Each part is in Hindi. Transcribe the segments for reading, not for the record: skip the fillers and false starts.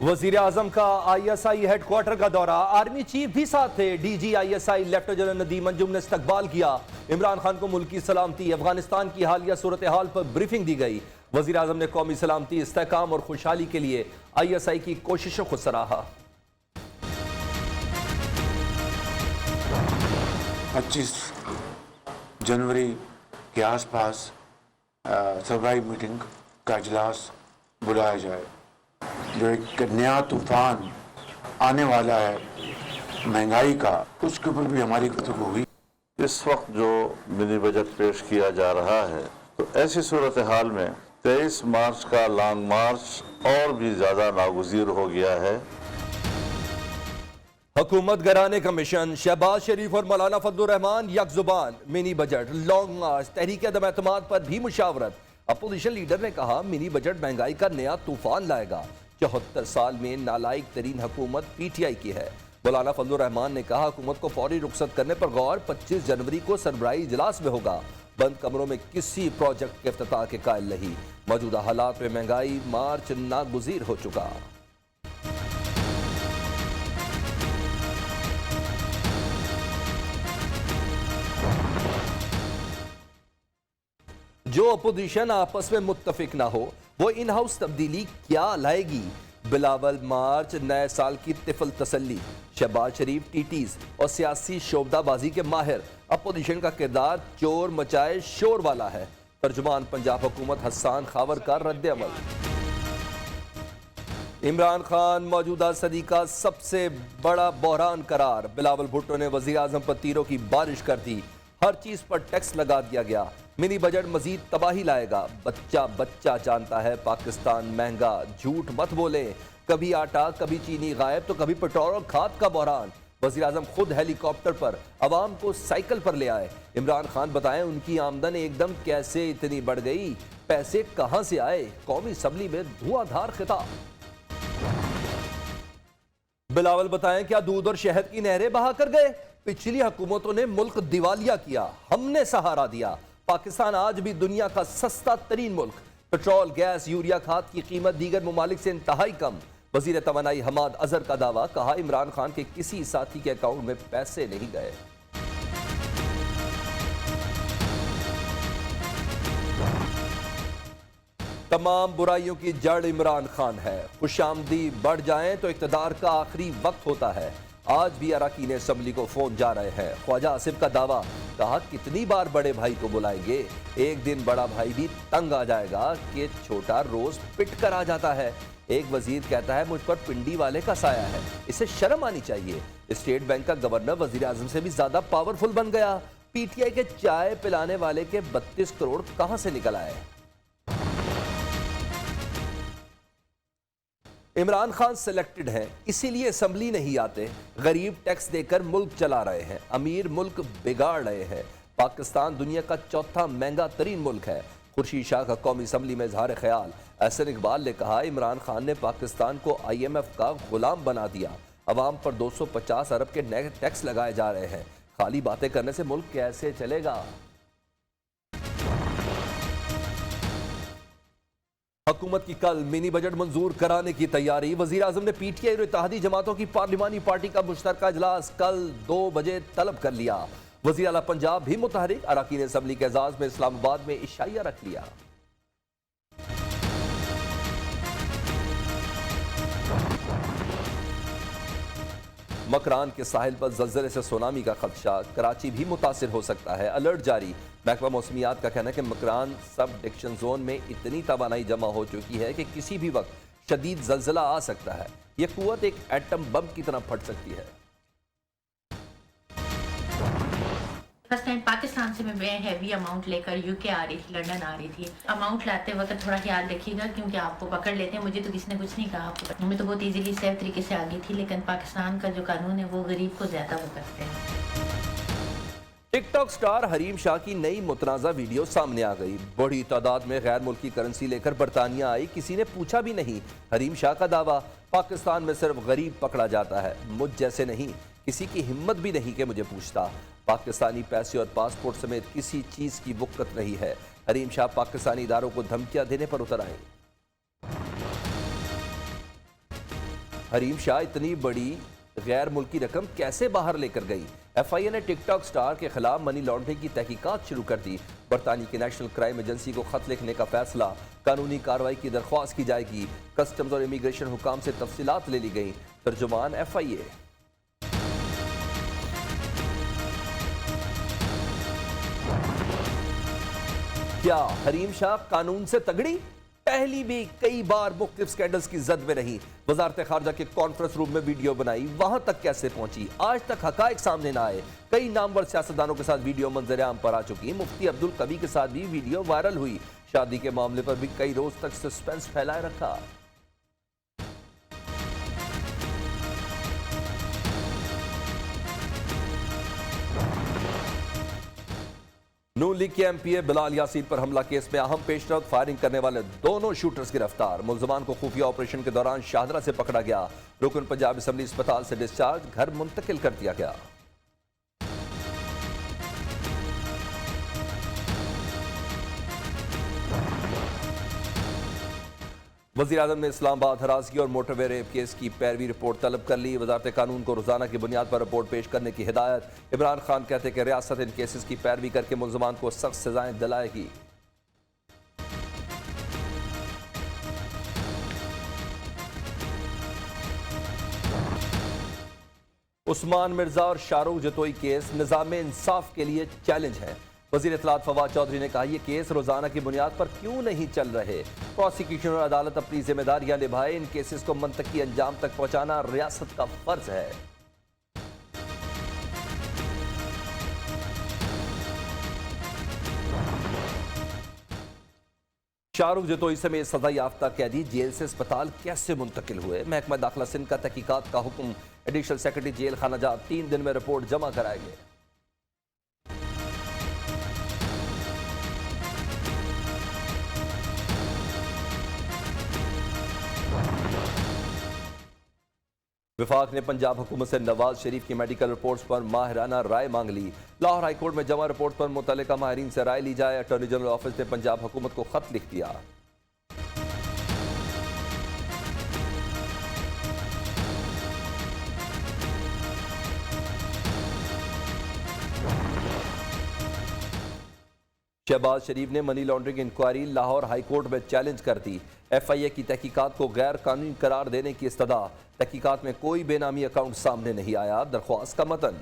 वजीर आजम का ISI हेडक्वार्टर का दौरा, आर्मी चीफ भी साथ थे। DG ISI lieutenant general Nadeem Anjum ने इस्तकबाल किया। इमरान खान को मुल्की सलामती, अफगानिस्तान की हालिया सूरत हाल पर ब्रीफिंग दी गई। वजीर आजम ने कौमी सलामती, इस्तेहकाम और खुशहाली के लिए ISI की कोशिशों को सराहा। 25 जनवरी के आसपास सरबराही मीटिंग का इजलास बुलाया जाए। जो एक नया तूफान आने वाला है महंगाई का, उसके ऊपर भी हमारी गुफ्तगू हुई। इस वक्त जो मिनी बजट पेश किया जा रहा है, तो ऐसी सूरत हाल में 23 मार्च का लॉन्ग मार्च और भी ज्यादा नागुज़ीर हो गया है। हुकूमत गिराने का मिशन, शहबाज शरीफ और मौलाना फजलुर रहमान यकजुबान। मिनी बजट, लॉन्ग मार्च, तहरीक अदम एतमाद पर भी मुशावरत। अपोजिशन लीडर ने कहा मिनी बजट महंगाई का नया तूफान लाएगा। 74 साल में नालायक तरीन हुकूमत PTI की है। मौलाना फजलुर रहमान ने कहा हुकूमत को फौरी रुखसत करने पर गौर, 25 जनवरी को सरबराही इजलास में होगा। बंद कमरों में किसी प्रोजेक्ट के इफ्तिताह के कायल नहीं। मौजूदा हालात में महंगाई मार्च नागुज़ीर हो चुका। जो अपोजिशन आपस में मुत्तफिक ना हो, वो इन हाउस तब्दीली क्या लाएगी? बिलावल मार्च, नए साल की तिफल तसल्ली। शहबाज शरीफ टीटीज और सियासी शोबदाबाजी के माहिर। अपोजिशन का किरदार चोर मचाए शोर वाला है। तर्जुमान पंजाब हुकूमत हसन खावर का रद्द-ए-अमल। इमरान खान मौजूदा सदी का सबसे बड़ा बहरान करार। बिलावल भुट्टो ने वजीर आजम पर तीरों की बारिश कर दी। हर चीज पर टैक्स लगा दिया गया। मिनी बजट मजीद तबाही लाएगा। बच्चा बच्चा जानता है पाकिस्तान महंगा। झूठ मत बोले। कभी आटा, कभी चीनी गायब, तो कभी पेट्रोल और खाद का बहरान। वजीर आजम खुद हेलीकॉप्टर पर, अवाम को साइकिल पर ले आए। इमरान खान बताएं उनकी आमदन एकदम कैसे इतनी बढ़ गई, पैसे कहां से आए। कौमी असम्बली में धुआंधार खिताब। बिलावल बताएं क्या दूध और शहद की नहरें बहा कर गए? पिछली हुकूमतों ने मुल्क दिवालिया किया, हमने सहारा दिया। पाकिस्तान आज भी दुनिया का सस्ता तरीन मुल्क। पेट्रोल, गैस, यूरिया खाद की कीमत दीगर ममालिक से इंतहाई कम। वजीर तवानाई हमाद अजहर का दावा, कहा इमरान खान के किसी साथी के अकाउंट में पैसे नहीं गए। तमाम बुराइयों की जड़ इमरान खान है। खुशामदी बढ़ जाएं तो इख्तिदार का आखिरी वक्त होता है। आज भी अरकान असम्बली को फोन जा रहे हैं। ख्वाजा आसिफ का दावा, कहा कितनी बार बड़े भाई को बुलाएंगे, एक दिन बड़ा भाई भी तंग आ जाएगा कि छोटा रोज पिट कर आ जाता है। एक वजीर कहता है मुझ पर पिंडी वाले का साया है, इसे शर्म आनी चाहिए। स्टेट बैंक का गवर्नर वजीर आजम से भी ज्यादा पावरफुल बन गया। PTI के चाय पिलाने वाले के 32 करोड़ कहां से निकल आए? इमरान खान सिलेक्टेड हैं, इसीलिए असम्बली नहीं आते। गरीब टैक्स देकर मुल्क चला रहे हैं, अमीर मुल्क बिगाड़ रहे हैं। पाकिस्तान दुनिया का चौथा महंगा तरीन मुल्क है। खुर्शीद शाह का कौमी असम्बली में इजहार ख्याल। एहसन इकबाल ने कहा इमरान खान ने पाकिस्तान को IMF का गुलाम बना दिया। अवाम पर 250 अरब के नए टैक्स लगाए जा रहे हैं। खाली बातें करने से मुल्क कैसे चलेगा? हुकूमत की कल मिनी बजट मंजूर कराने की तैयारी। वजीर आजम ने PTI और इत्तेहादी जमातों की पार्लिमानी पार्टी का मुश्तरका इजलास कल 2 बजे तलब कर लिया। वजीर आला पंजाब भी मुतहरिक। अरकान असम्बली के एजाज में इस्लामाबाद में इशाइया रख लिया। मकरान के साहिल पर जल्जले से सुनामी का खदशा। कराची भी मुतासिर हो सकता है, अलर्ट जारी। महकमा मौसमियात का कहना है कि मकरान सब डिक्शन जोन में इतनी तवानाई जमा हो चुकी है कि किसी भी वक्त शदीद जल्जला आ सकता है। यह कुव्वत एक एटम बम की तरह फट सकती है। फर्स्ट टाइम पाकिस्तान से मैं हैवी अमाउंट लेकर UK आ रही थी, लंदन आ रही थी। अमाउंट लाते वक्त थोड़ा ख्याल रखिएगा क्योंकि आपको पकड़ लेते हैं। मुझे तो किसी ने कुछ नहीं कहा, आपको मैं तो बहुत इजीली सेफ तरीके से आ गई थी। लेकिन पाकिस्तान का जो कानून है वो गरीब को ज्यादा वो करते हैं। टिकटॉक स्टार हरीम शाह की नई मुतनाज़ा वीडियो सामने आ गई। बड़ी तादाद में गैर मुल्की करेंसी लेकर बरतानिया आई, किसी ने पूछा भी नहीं। हरीम शाह का दावा, पाकिस्तान में सिर्फ गरीब पकड़ा जाता है, मुझ जैसे नहीं। किसी की हिम्मत भी नहीं कि मुझे पूछता। पाकिस्तानी पैसे और पासपोर्ट समेत किसी चीज की वुक्कत नहीं है। हरीम शाह पाकिस्तानी इदारों को धमकियां देने पर उतर आए। हरीम शाह इतनी बड़ी गैर मुल्की रकम कैसे बाहर लेकर गई? FIA ने टिकटॉक स्टार के खिलाफ मनी लॉन्ड्रिंग की तहकीकात शुरू कर दी। बरतानिया की नेशनल क्राइम एजेंसी को खत लिखने का फैसला, कानूनी कार्रवाई की दरख्वास्त की जाएगी। कस्टम्स और इमिग्रेशन हुकाम से तफसीलात ले ली गई। तर्जुमान FIA। क्या हरीम शाह कानून से तगड़ी? पहली भी कई बार मुख्तलिफ स्कैंडल्स की जद में रही। वजारत खारजा के कॉन्फ्रेंस रूम में वीडियो बनाई, वहां तक कैसे पहुंची? आज तक हकायक सामने ना आए। कई नामवर सियासतदानों के साथ वीडियो मंजर आम पर आ चुकी। मुफ्ती अब्दुल कवी के साथ भी वीडियो वायरल हुई। शादी के मामले पर भी कई रोज तक सस्पेंस फैलाए रखा। नून लीग के MPA बिलाल यासीन पर हमला केस में अहम पेशरफ्त, फायरिंग करने वाले दोनों शूटर्स गिरफ्तार। मुलजमान को खुफिया ऑपरेशन के दौरान शाहदरा से पकड़ा गया। रुकन पंजाब असेंबली अस्पताल से डिस्चार्ज घर मुंतकिल कर दिया गया। वज़ीर आज़म ने इस्लामाबाद हरासगी और मोटरवे रेप केस की पैरवी रिपोर्ट तलब कर ली। वजारत कानून को रोजाना की बुनियाद पर रिपोर्ट पेश करने की हिदायत। इमरान खान कहते हैं कि रियासत इन केसेस की पैरवी करके मुलजमान को सख्त सजाएं दिलाएगी। उस्मान मिर्जा और शाहरुख जतोई केस निज़ाम इंसाफ के लिए चैलेंज है। वज़ीर इत्तलात फवाद चौधरी ने कहा, यह केस रोजाना की बुनियाद पर क्यों नहीं चल रहे? प्रोसिक्यूशन और अदालत अपनी जिम्मेदारियां निभाए। इन केसेस को मंतकी अंजाम तक पहुंचाना रियासत का फर्ज है। शाहरुख जतोई समेत सजा याफ्ता कैदी जेल से अस्पताल कैसे मुंतकिल हुए? महकमा दाखिला सिंध का तहकीकात का हुक्म। एडिशनल सेक्रेटरी जेल खाना जात 3 दिन में रिपोर्ट जमा कराएंगे। विफाक ने पंजाब हुकूमत से नवाज शरीफ की मेडिकल रिपोर्ट्स पर माहिराना राय मांग ली। लाहौर हाईकोर्ट में जमा रिपोर्ट पर मुतल्लिका माहिरीन से राय ली जाए। अटॉर्नी जनरल ऑफिस ने पंजाब हुकूमत को खत लिख दिया। शहबाज शरीफ ने money laundering inquiry Lahore high court में चैलेंज कर दी। FIA की तहकीकात को गैर कानूनी करार देने की इस्तदा। तहकीकात में कोई बेनामी अकाउंट सामने नहीं आया। दरख्वास्त का मतन।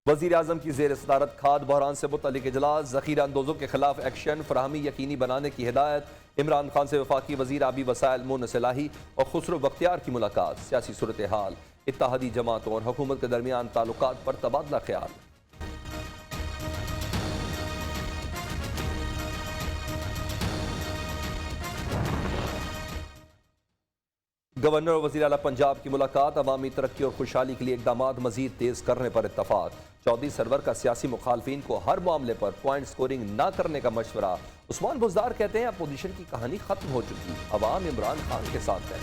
वज़ीर आज़म की ज़ेर सदारत खाद बहरान से मुतल्लिक़ इजलास। ज़ख़ीरा अंदोज़ों के खिलाफ एक्शन, फराहमी यकीनी बनाने की हिदायत। इमरान खान से वफाकी वज़ीर आबी वसाइल मोनस इलाही और खुसरो बख्तियार की मुलाकात। सियासी सूरत हाल, इत्तेहादी जमातों और हुकूमत के दरमियान ताल्लुकात पर तबादला ख्याल। गवर्नर और वज़ीर आला पंजाब की मुलाकात। अवामी तरक्की और खुशहाली के लिए इक़दामात मजीद तेज करने पर इत्तफाक। चौधरी सरवर का सियासी मुखालफिन को हर मामले पर पॉइंट स्कोरिंग न करने का मशवरा। उस्मान बुज़दार कहते हैं अपोजिशन की कहानी खत्म हो चुकी, अवाम इमरान खान के साथ है।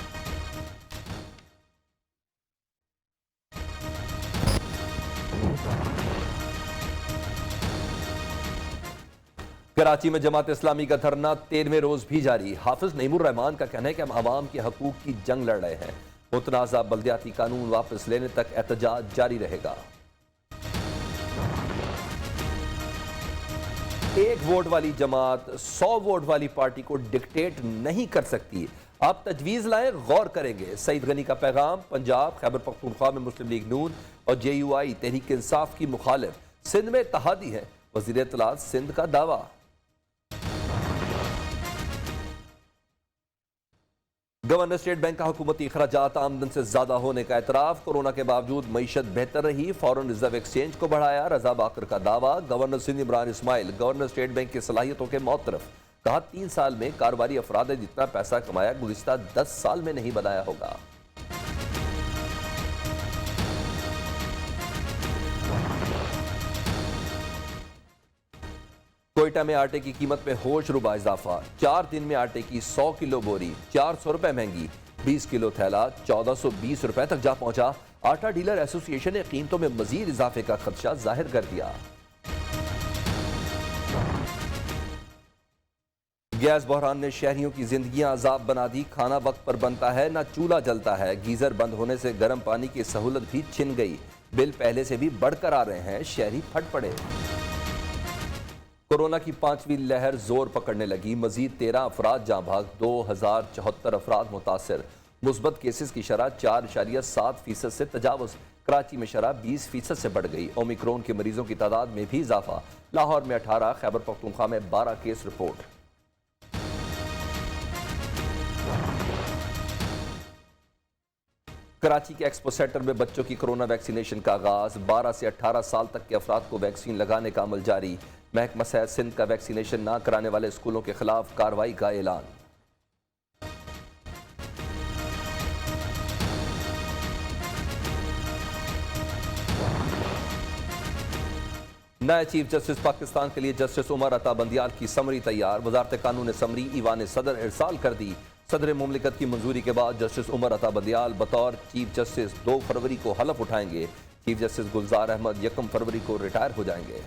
कराची में जमात इस्लामी का धरना 13वें रोज भी जारी। हाफिज नईमुर रहमान का कहना है कि हम आवाम के हकूक की जंग लड़ रहे हैं। मुतनाज़ा बल्दियाती कानून वापस लेने तक एहतजाज जारी रहेगा। 1 वोट वाली जमात 100 वोट वाली पार्टी को डिक्टेट नहीं कर सकती। आप तजवीज़ लाएं, गौर करेंगे। सईद गनी का पैगाम। पंजाब, खैबर पख्तूनख्वा में मुस्लिम लीग नून और JUI तहरीक इंसाफ की मुखालिफ। सिंध में इत्तेहादी है, वज़ीर इत्तलात सिंध का दावा। गवर्नर स्टेट बैंक का हुकूमती अखराजात आमदन से ज्यादा होने का एतराफ़। कोरोना के बावजूद मईशत बेहतर रही, फॉरेन रिजर्व एक्सचेंज को बढ़ाया। रजा बाकर का दावा। Governor Sindh Imran Ismail governor state bank की सलाहियतों के मौतरफ। कहा 3 साल में कारोबारी अफराद ने जितना पैसा कमाया गुज़िश्ता 10 साल में नहीं बनाया होगा। कोयटा में आटे की कीमत में होशरुबा इजाफा। 4 दिन में आटे की 100 किलो बोरी 400 रुपए महंगी। 20 किलो थैला 1420 रुपए तक जा पहुंचा। आटा डीलर एसोसिएशन ने कीमतों में मजीद इजाफे का खदशा जाहिर कर दिया। गैस बहरान ने शहरियों की जिंदगियां अजाब बना दी। खाना वक्त पर बनता है ना चूल्हा जलता है। गीजर बंद होने से गर्म पानी की सहूलत भी छिन गई। बिल पहले से भी बढ़कर आ रहे हैं। शहरी फट पड़े। कोरोना की 5वीं लहर जोर पकड़ने लगी। मजीद 13 अफराद जाँ भाग, 2074 अफराद मुतासर। मुस्बत केसेस की शरह 4.7% से तजावुज। कराची में शरह 20% से बढ़ गई। ओमिक्रॉन के मरीजों की तादाद में भी इजाफा। लाहौर में 18, खैबर पख्तूनख्वा में 12 केस रिपोर्ट। कराची के एक्सपो सेंटर में बच्चों की कोरोना वैक्सीनेशन का आगाज। 12 से 18 साल तक के अफराद को वैक्सीन लगाने का अमल जारी। महकमा सेहत सिंध का वैक्सीनेशन ना कराने वाले स्कूलों के खिलाफ कार्रवाई का ऐलान। नए चीफ जस्टिस पाकिस्तान के लिए जस्टिस उमर अता बंदियाल की समरी तैयार। वजारत कानून ने समरी ईवान सदर इरसाल कर दी। सदर मुमलिकत की मंजूरी के बाद जस्टिस उमर अता बंदियाल बतौर चीफ जस्टिस 2 फरवरी को हलफ उठाएंगे। चीफ जस्टिस गुलजार अहमद 1 फरवरी को रिटायर हो जाएंगे।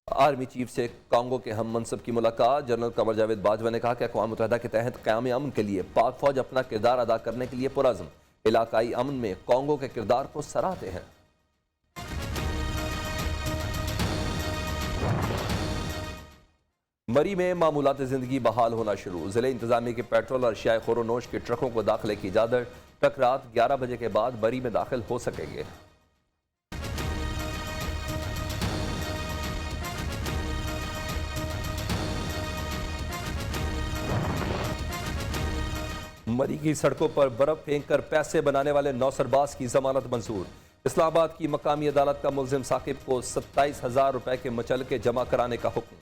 आर्मी चीफ से कांगो के हम मनसब की मुलाकात। जनरल कमर जावेद बाजवा ने कहा कि अक़वाम मुत्तहिदा के तहत क़याम अमन के लिए पाक फौज अपना किरदार अदा करने के लिए पुरअज़्म। इलाकाई अमन में कांगो के किरदार को सराहते हैं। मरी में मामूलात ज़िंदगी बहाल होना शुरू। ज़िले इंतज़ामिया के पेट्रोल और अशियाए खोरोनोश के ट्रकों को दाखिले की इजाज़त। ट्रक रात 11 बजे के बाद मरी में दाखिल हो सकेंगे। मरी की सड़कों पर बर्फ फेंक कर पैसे बनाने वाले नौसरबाज की जमानत मंजूर। इस्लामाबाद की मकामी अदालत का मुलजिम साकिब को 27,000 रुपए के मुचलके जमा कराने का हुक्म।